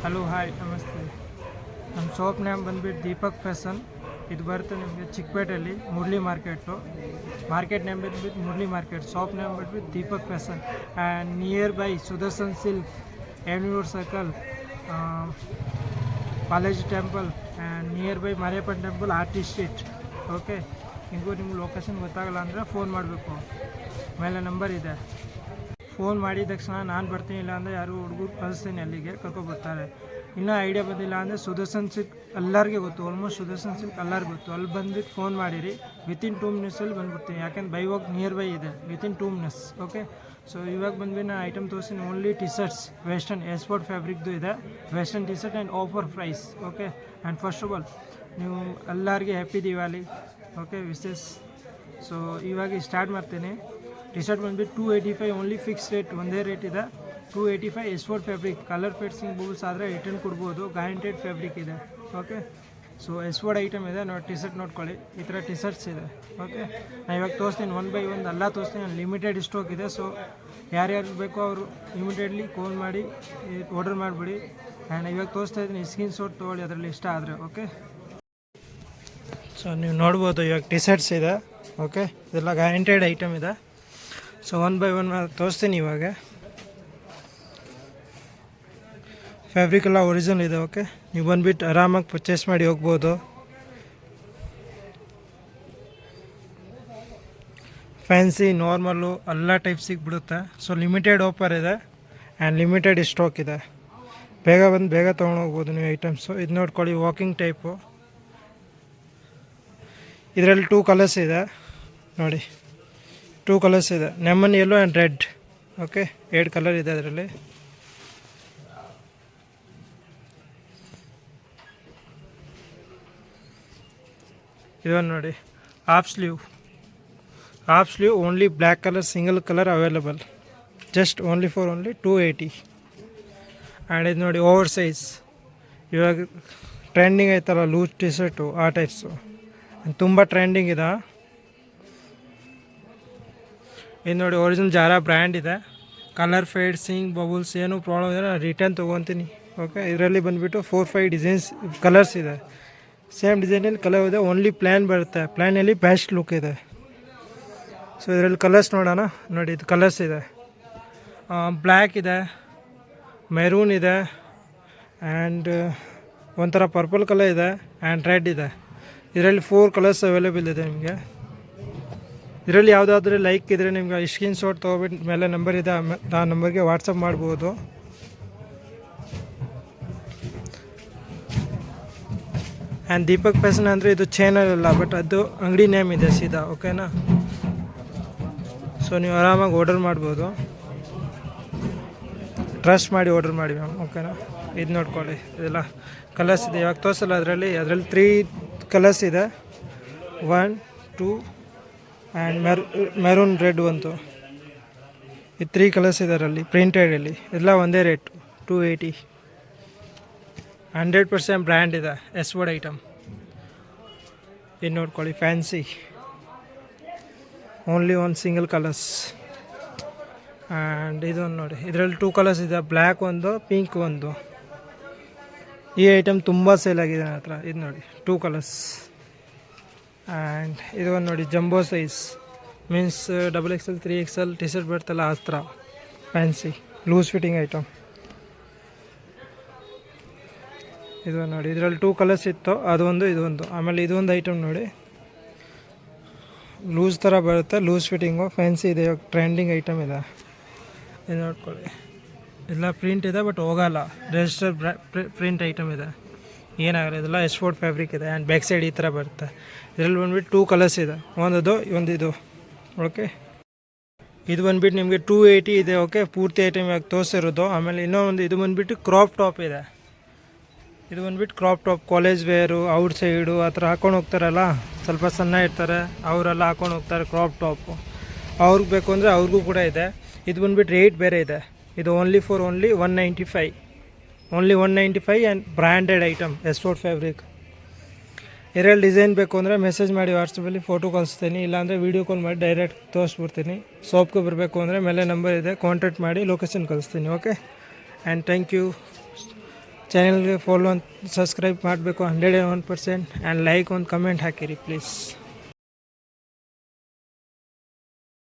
Hello hi ನಮಸ್ತೆ. ನಮ್ಮ shop name ಬಂದುಬಿಟ್ಟು ದೀಪಕ್ ಫ್ಯಾಷನ್. ಇದು ಬರುತ್ತೆ ನಿಮಗೆ ಚಿಕ್ಕಪೇಟೆಯಲ್ಲಿ ಮುರಳಿ ಮಾರ್ಕೆಟ್ ನೇಮ್ ಬಂದುಬಿಟ್ಟು ಮುರಳಿ ಮಾರ್ಕೆಟ್. ಶಾಪ್ ನೇಮ್ ಬಂದುಬಿಟ್ಟು Deepak fashion and nearby Sudarshan silk, ಎಮ್ಯೂರ್ circle, college temple and nearby Mariappan temple, artist street. Okay, ನಿಮಗೂ ನಿಮ್ಗೆ ಲೊಕೇಶನ್ ಗೊತ್ತಾಗಲ್ಲ ಅಂದರೆ ಫೋನ್ ಮಾಡಬೇಕು, ಮೇಲೆ ನಂಬರ್ ಇದೆ. ಫೋನ್ ಮಾಡಿದ ತಕ್ಷಣ ನಾನು ಬರ್ತೀನಿ, ಇಲ್ಲ ಅಂದರೆ ಯಾರು ಹುಡುಗರು ಕಳಿಸ್ತೀನಿ, ಅಲ್ಲಿಗೆ ಕರ್ಕೊಬರ್ತಾರೆ. ಇನ್ನೂ ಐಡಿಯಾ ಬಂದಿಲ್ಲ ಅಂದರೆ ಸುದರ್ಶನ್ ಸಿಲ್ಕ್ ಎಲ್ಲರಿಗೆ ಗೊತ್ತು, ಆಲ್ಮೋಸ್ಟ್ ಸುದರ್ಶನ್ ಸಿಲ್ಕ್ ಎಲ್ಲರಿಗೂ ಗೊತ್ತು. ಅಲ್ಲಿ ಬಂದುಬಿಟ್ಟು ಫೋನ್ ಮಾಡಿರಿ, ವಿತಿನ್ 2 ಮಿನಿಟ್ಸಲ್ಲಿ ಬಂದುಬಿಡ್ತೀನಿ. ಯಾಕೆಂದ್ರೆ ಬೈ ವಾಕ್ ನಿಯರ್ ಬೈ ಇದೆ, ವಿತಿನ್ 2 ಮಿನಿಟ್ಸ್. ಓಕೆ, ಸೊ ಇವಾಗ ಬಂದ್ಬಿಟ್ಟು ನಾನು ಐಟಮ್ ತೋರಿಸ್ತೀನಿ. Only T shirts, western export ಫ್ಯಾಬ್ರಿಕ್ದು ಇದೆ, western T shirt and offer price. Okay, and first of all ನೀವು ಎಲ್ಲರಿಗೆ ಹ್ಯಾಪಿ ದಿವಾಲಿ. ಓಕೆ, ವಿಶೇಷ. ಸೊ ಇವಾಗ ಸ್ಟಾರ್ಟ್ ಮಾಡ್ತೀನಿ. ಟಿ ಶರ್ಟ್ ಬಂದುಬಿಟ್ಟು 285 ಓನ್ಲಿ, ಫಿಕ್ಸ್ ರೇಟ್, ಒಂದೇ ರೇಟ್ ಇದೆ. 285 ಎಕ್ಸ್ಪೋರ್ಟ್ ಫ್ಯಾಬ್ರಿಕ್, ಕಲರ್ ಫೇಡ್ಸಿಂಗ್ ಬೂಲ್ಸ್ ಆದರೆ ರಿಟರ್ನ್ ಕೊಡ್ಬೋದು, ಗ್ಯಾರಂಟೆಡ್ ಫ್ಯಾಬ್ರಿಕ್ ಇದೆ. ಓಕೆ, ಸೊ ಎಕ್ಸ್ಪೋರ್ಟ್ ಐಟಮ್ ಇದೆ ನೋಡಿ. ಟಿ ಶರ್ಟ್ ನೋಡ್ಕೊಳ್ಳಿ, ಈ ಥರ ಟಿ ಶರ್ಟ್ಸ್ ಇದೆ. ಓಕೆ, ನಾನು ಇವಾಗ ತೋರಿಸ್ತೀನಿ, 1 ಬೈ 1 ಎಲ್ಲ ತೋರಿಸ್ತೀನಿ. ಲಿಮಿಟೆಡ್ ಸ್ಟಾಕ್ ಇದೆ, ಸೊ ಯಾರ್ಯಾರು ಬೇಕೋ ಅವರು ಇಮಿಡಿಯೇಟ್ಲಿ ಕಾಲ್ ಮಾಡಿ ಆರ್ಡರ್ ಮಾಡಿಬಿಡಿ. ಆ್ಯಂಡ್ ಇವಾಗ ತೋರಿಸ್ತಾ ಇದ್ದೀನಿ, ಸ್ಕ್ರೀನ್ ಶಾಟ್ ತೊಗೊಳ್ಳಿ ಅದರಲ್ಲಿ ಇಷ್ಟ ಆದರೆ. ಓಕೆ, ಸೊ ನೀವು ನೋಡ್ಬೋದು ಇವಾಗ ಟಿ ಶರ್ಟ್ಸ್ ಇದೆ. ಓಕೆ, ಇದೆಲ್ಲ ಗ್ಯಾರಂಟೆಡ್ ಐಟಮ್ ಇದೆ. ಸೊ 1 ಬೈ 1 ತೋರಿಸ್ತೀನಿ ಇವಾಗ. ಫ್ಯಾಬ್ರಿಕ್ ಎಲ್ಲ ಒರಿಜಿನಲ್ ಇದೆ. ಓಕೆ, ನೀವು ಬಂದುಬಿಟ್ಟು ಆರಾಮಾಗಿ ಪರ್ಚೇಸ್ ಮಾಡಿ ಹೋಗ್ಬೋದು. ಫ್ಯಾನ್ಸಿ, ನಾರ್ಮಲ್ಲು ಎಲ್ಲ ಟೈಪ್ ಸಿಗ್ಬಿಡುತ್ತೆ. ಸೊ ಲಿಮಿಟೆಡ್ ಆಫರ್ ಇದೆ ಆ್ಯಂಡ್ ಲಿಮಿಟೆಡ್ ಸ್ಟಾಕ್ ಇದೆ. ಬೇಗ ಬಂದು ಬೇಗ ತೊಗೊಂಡೋಗ್ಬೋದು ನೀವು ಐಟಮ್ಸು. ಇದು ನೋಡ್ಕೊಳ್ಳಿ, ವಾಕಿಂಗ್ ಟೈಪು. ಇದರಲ್ಲಿ 2 ಕಲರ್ಸ್ ಇದೆ ನೋಡಿ, 2 ಕಲರ್ಸ್ ಇದೆ, lemon yellow and red. Okay, 2 colour ಇದೆ ಅದರಲ್ಲಿ. ಇದನ್ನು ನೋಡಿ, half sleeve only black colour, single colour available, just only for only 280. And ಇದು ನೋಡಿ, ಓವರ್ ಸೈಜ್. ಇವಾಗ ಟ್ರೆಂಡಿಂಗ್ ಆಯ್ತಲ್ಲ ಲೂಸ್ ಟಿ ಶರ್ಟು, ಆ ಟೈಪ್ಸು ತುಂಬ ಟ್ರೆಂಡಿಂಗ್ ಇದೆ. ಇದು ನೋಡಿ, ಒರಿಜಿನಲ್ ಜಾರಾ ಬ್ರ್ಯಾಂಡ್ ಇದೆ. ಕಲರ್ ಫೇಡ್ಸಿಂಗ್ ಬಬಲ್ಸ್ ಏನೂ ಪ್ರಾಬ್ಲಮ್ ಇದೆ, ನಾನು ರಿಟರ್ನ್ ತೊಗೊತೀನಿ. ಓಕೆ, ಇದರಲ್ಲಿ ಬಂದುಬಿಟ್ಟು 4-5 ಡಿಸೈನ್ಸ್ ಕಲರ್ಸ್ ಇದೆ. ಸೇಮ್ ಡಿಸೈನಲ್ಲಿ ಕಲರ್ ಇದೆ, ಓನ್ಲಿ ಪ್ಲ್ಯಾನ್ ಬರುತ್ತೆ. ಪ್ಲ್ಯಾನಲ್ಲಿ ಬೆಸ್ಟ್ ಲುಕ್ ಇದೆ. ಸೊ ಇದರಲ್ಲಿ ಕಲರ್ಸ್ ನೋಡೋಣ. ನೋಡಿ, ಇದು ಕಲರ್ಸ್ ಇದೆ, ಬ್ಲ್ಯಾಕ್ ಇದೆ, ಮೆರೂನ್ ಇದೆ, ಆ್ಯಂಡ್ ಒಂಥರ ಪರ್ಪಲ್ ಕಲರ್ ಇದೆ, ಆ್ಯಂಡ್ ರೆಡ್ ಇದೆ. ಇದರಲ್ಲಿ 4 ಕಲರ್ಸ್ ಅವೈಲೇಬಲ್ ಇದೆ ನಿಮಗೆ. ಇದರಲ್ಲಿ ಯಾವುದಾದ್ರೂ ಲೈಕ್ ಇದ್ದರೆ ನಿಮ್ಗೆ ಸ್ಕ್ರೀನ್ ಶಾಟ್ ತೊಗೊಬಿಟ್ಟು ಮೇಲೆ ನಂಬರ್ ಇದೆ, ಆ ನಂಬರ್ಗೆ ವಾಟ್ಸಪ್ ಮಾಡ್ಬೋದು. ಆ್ಯಂಡ್ ದೀಪಕ್ ಫ್ಯಾಷನ್ ಅಂದರೆ ಇದು ಚಾನಲ್ ಅಲ್ಲ, ಬಟ್ ಅದು ಅಂಗಡಿ ನೇಮ್ ಇದೆ ಸೀದಾ. ಓಕೆನಾ, ಸೊ ನೀವು ಆರಾಮಾಗಿ ಆರ್ಡರ್ ಮಾಡ್ಬೋದು, ಟ್ರಸ್ಟ್ ಮಾಡಿ ಆರ್ಡರ್ ಮಾಡಿ ಮ್ಯಾಮ್. ಓಕೆನಾ, ಇದು ನೋಡ್ಕೊಳ್ಳಿ, ಇದೆಲ್ಲ ಕಲರ್ಸ್ ಇದೆ. ಇವಾಗ ತೋರಿಸಲ್ಲ ಅದರಲ್ಲಿ 3 ಕಲರ್ಸ್ ಇದೆ, 1, 2 ಆ್ಯಂಡ್ ಮೆರೂನ್ ರೆಡ್ ಒಂದು. ಇದು 3 ಕಲರ್ಸ್ ಇದೆ ಅದರಲ್ಲಿ, ಪ್ರಿಂಟೆಡಲ್ಲಿ. ಎಲ್ಲ ಒಂದೇ ರೇಟ್, 280. 100% ಬ್ರ್ಯಾಂಡ್ ಇದೆ, ಎಕ್ಸ್ಪೋರ್ಟ್ ಐಟಮ್. ಇದು ನೋಡ್ಕೊಳ್ಳಿ, fancy, only 1 single colours. And ಇದೊಂದು ನೋಡಿ, ಇದರಲ್ಲಿ 2 ಕಲರ್ಸ್ ಇದೆ, ಬ್ಲ್ಯಾಕ್ ಒಂದು, ಪಿಂಕ್ ಒಂದು. ಈ ಐಟಮ್ ತುಂಬ ಸೇಲ್ ಆಗಿದೆ ನನ್ನ ಹತ್ರ. ಇದು ನೋಡಿ, 2 ಕಲರ್ಸ್. ಆ್ಯಂಡ್ ಇದು ಒಂದು ನೋಡಿ, jumbo size, means XXL 3XL T shirt ಬರ್ತಲ್ಲ ಆ ಥರ, ಫ್ಯಾನ್ಸಿ ಲೂಸ್ ಫಿಟ್ಟಿಂಗ್ ಐಟಮ್. ಇದು ನೋಡಿ, ಇದರಲ್ಲಿ 2 ಕಲರ್ಸ್ ಇತ್ತು, ಅದೊಂದು ಇದೊಂದು. ಆಮೇಲೆ ಇದೊಂದು ಐಟಮ್ ನೋಡಿ, ಲೂಸ್ ಥರ ಬರುತ್ತೆ, ಲೂಸ್ ಫಿಟ್ಟಿಂಗು, ಫ್ಯಾನ್ಸಿ ಇದೆ, ಇವಾಗ ಟ್ರೆಂಡಿಂಗ್ ಐಟಮ್ ಇದೆ. ಇದು ನೋಡ್ಕೊಳ್ಳಿ, ಎಲ್ಲ ಪ್ರಿಂಟ್ ಇದೆ, ಬಟ್ ಹೋಗಲ್ಲ, ರಿಜಿಸ್ಟರ್ ಪ್ರಿಂಟ್ ಐಟಮ್ ಇದೆ, ಏನಾಗಲ್ಲ. ಇದೆಲ್ಲ ಎಕ್ಸ್ಪೋರ್ಟ್ ಫ್ಯಾಬ್ರಿಕ್ ಇದೆ. ಆ್ಯಂಡ್ ಬ್ಯಾಕ್ ಸೈಡ್ ಈ ಥರ ಬರುತ್ತೆ. ಇದರಲ್ಲಿ ಬಂದುಬಿಟ್ಟು 2 ಕಲರ್ಸ್ ಇದೆ, ಒಂದು ಇದು. ಓಕೆ, ಇದು ಬಂದುಬಿಟ್ಟು ನಿಮಗೆ 280 ಇದೆ. ಓಕೆ, ಪೂರ್ತಿ ಐಟಮ್ ಇವಾಗ ತೋರಿಸಿರೋದು. ಆಮೇಲೆ ಇನ್ನೊಂದು, ಇದು ಬಂದುಬಿಟ್ಟು ಕ್ರಾಪ್ ಟಾಪ್ ಇದೆ. ಇದು ಬಂದುಬಿಟ್ಟು crop top, college wear, out side ಆ ಥರ ಹಾಕೊಂಡು ಹೋಗ್ತಾರಲ್ಲ, ಸ್ವಲ್ಪ ಸಣ್ಣ ಇರ್ತಾರೆ, ಅವರೆಲ್ಲ ಹಾಕೊಂಡು ಹೋಗ್ತಾರೆ ಕ್ರಾಪ್ ಟಾಪು. ಅವ್ರಿಗೆ ಬೇಕು ಅಂದರೆ ಅವ್ರಿಗೂ ಕೂಡ ಇದೆ. ಇದು ಬಂದುಬಿಟ್ಟು ರೇಟ್ ಬೇರೆ ಇದೆ. ಇದು only 195, only 195 and branded item, export fabric. ಇದರಲ್ಲಿ ಡಿಸೈನ್ ಬೇಕು ಅಂದರೆ ಮೆಸೇಜ್ ಮಾಡಿ, ವಾಟ್ಸಪ್ಪಲ್ಲಿ ಫೋಟೋ ಕಳಿಸ್ತೀನಿ, ಇಲ್ಲಾಂದರೆ ವೀಡಿಯೋ ಕಾಲ್ ಮಾಡಿ ಡೈರೆಕ್ಟ್ ತೋರಿಸ್ಬಿಡ್ತೀನಿ. ಶಾಪ್ಗೆ ಬರಬೇಕು ಅಂದರೆ ಮೇಲೆ ನಂಬರ್ ಇದೆ, ಕಾಂಟ್ಯಾಕ್ಟ್ ಮಾಡಿ ಲೊಕೇಶನ್ ಕಳಿಸ್ತೀನಿ. Okay, and thank you. ಚಾನಲ್ಗೆ ಫಾಲೋ ಸಬ್ಸ್ಕ್ರೈಬ್ ಮಾಡಬೇಕು 101%. ಆ್ಯಂಡ್ ಲೈಕ್ ಒಂದು ಕಮೆಂಟ್ ಹಾಕಿರಿ ಪ್ಲೀಸ್.